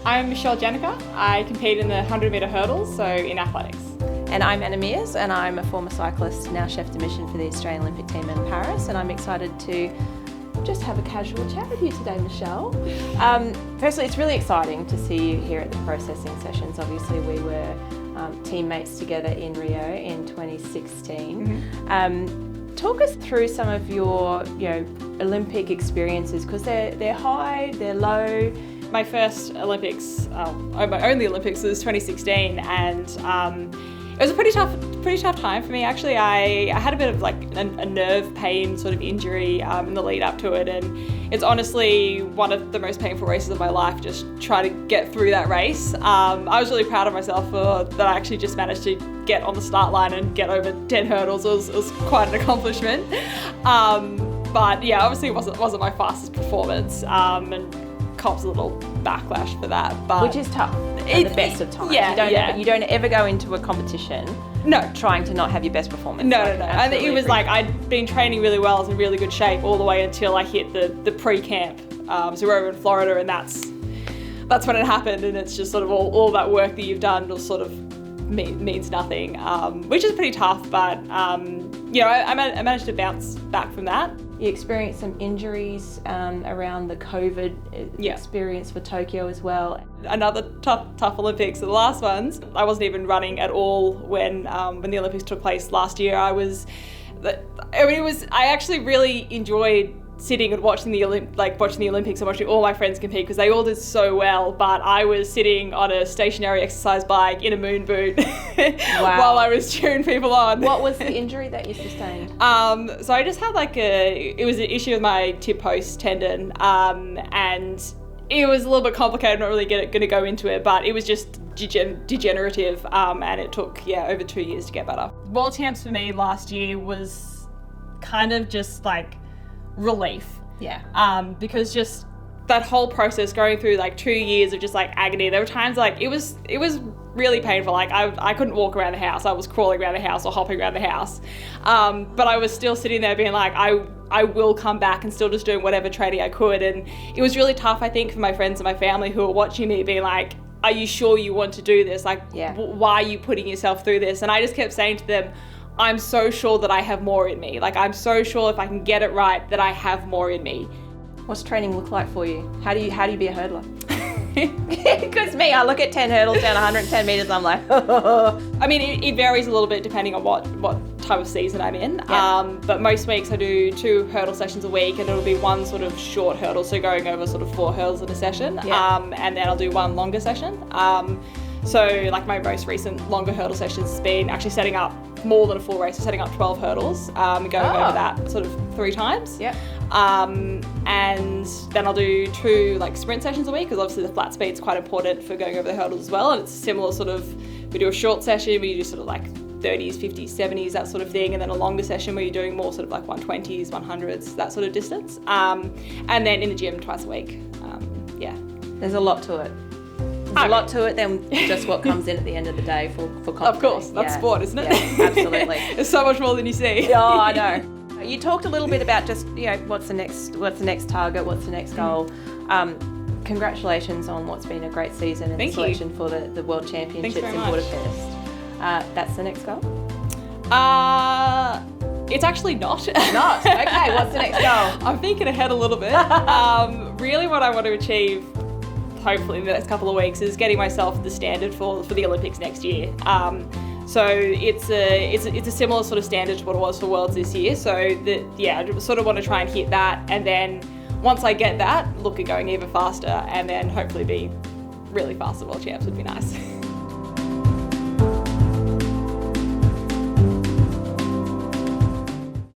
I'm Michelle Jenneke. I compete in the 100-metre hurdles, so in athletics. And I'm Anna Mears, and I'm a former cyclist, now chef de mission for the Australian Olympic team in Paris, and I'm excited to just have a casual chat with you today, Michelle. Firstly, it's really exciting to see you here at the processing sessions. Obviously, we were teammates together in Rio in 2016. Mm-hmm. Talk us through some of your, Olympic experiences, because they're high, they're low. My first Olympics, my only Olympics was 2016, and it was a pretty tough time for me. Actually, I had a bit of like a nerve pain sort of injury in the lead up to it, and it's honestly one of the most painful races of my life, just trying to get through that race. I was really proud of myself for that. I actually just managed to get on the start line and get over 10 hurdles. It was quite an accomplishment. But yeah, obviously it wasn't my fastest performance, and cops a little backlash for that, but which is tough at the best of times. You don't ever go into a competition trying to not have your best performance. No. And it was like I'd been training really well, I was in really good shape all the way until I hit the pre-camp. So we're over in Florida, and that's when it happened, and it's just sort of all that work that you've done just sort of means nothing, which is pretty tough, but I managed to bounce back from that. You experienced some injuries around the COVID experience for Tokyo as well. Another tough Olympics. The last ones, I wasn't even running at all when the Olympics took place last year. I actually really enjoyed sitting and watching the Olympics and watching all my friends compete, because they all did so well, but I was sitting on a stationary exercise bike in a moon boot while I was cheering people on. What was the injury that you sustained? So I just had it was an issue with my tib post tendon, and it was a little bit complicated. I'm not really going to go into it, but it was just degenerative, and it took over 2 years to get better. World Champs for me last year was kind of just like relief. Because just that whole process, going through 2 years of just agony. There were times it was really painful. I couldn't walk around the house. I was crawling around the house or hopping around the house. But I was still sitting there being I will come back, and still just doing whatever training I could. And it was really tough, I think, for my friends and my family who were watching me, being are you sure you want to do this? Why are you putting yourself through this? And I just kept saying to them, I'm so sure that I have more in me. I'm so sure if I can get it right that I have more in me. What's training look like for you? How do you be a hurdler? Because me, I look at 10 hurdles down 110 meters, I'm like, I mean, it varies a little bit depending on what time of season I'm in. But most weeks I do 2 hurdle sessions a week, and it'll be one sort of short hurdle, so going over sort of 4 hurdles in a session. And then I'll do one longer session. So my most recent longer hurdle sessions has been actually setting up more than a full race, so setting up 12 hurdles, going over that sort of 3 times. And then I'll do 2 sprint sessions a week, because obviously the flat speed's quite important for going over the hurdles as well. And it's a similar sort of, we do a short session, we do sort of 30s, 50s, 70s, that sort of thing, and then a longer session where you're doing more sort of 120s, 100s, that sort of distance. And then in the gym twice a week. There's a lot to it. There's a lot to it than just what comes in at the end of the day for competing. Of course, that's sport, isn't it? Yeah, absolutely. It's so much more than you see. Oh, I know. You talked a little bit about just, what's the next target, what's the next goal. Congratulations on what's been a great season and the selection for the World Championships in Budapest. That's the next goal? It's actually not. Not? Okay, what's the next goal? I'm thinking ahead a little bit. Really what I want to achieve, hopefully in the next couple of weeks, is getting myself the standard for the Olympics next year. So it's a similar sort of standard to what it was for Worlds this year. So I sort of want to try and hit that, and then once I get that, look at going even faster, and then hopefully be really fast at World Champs would be nice.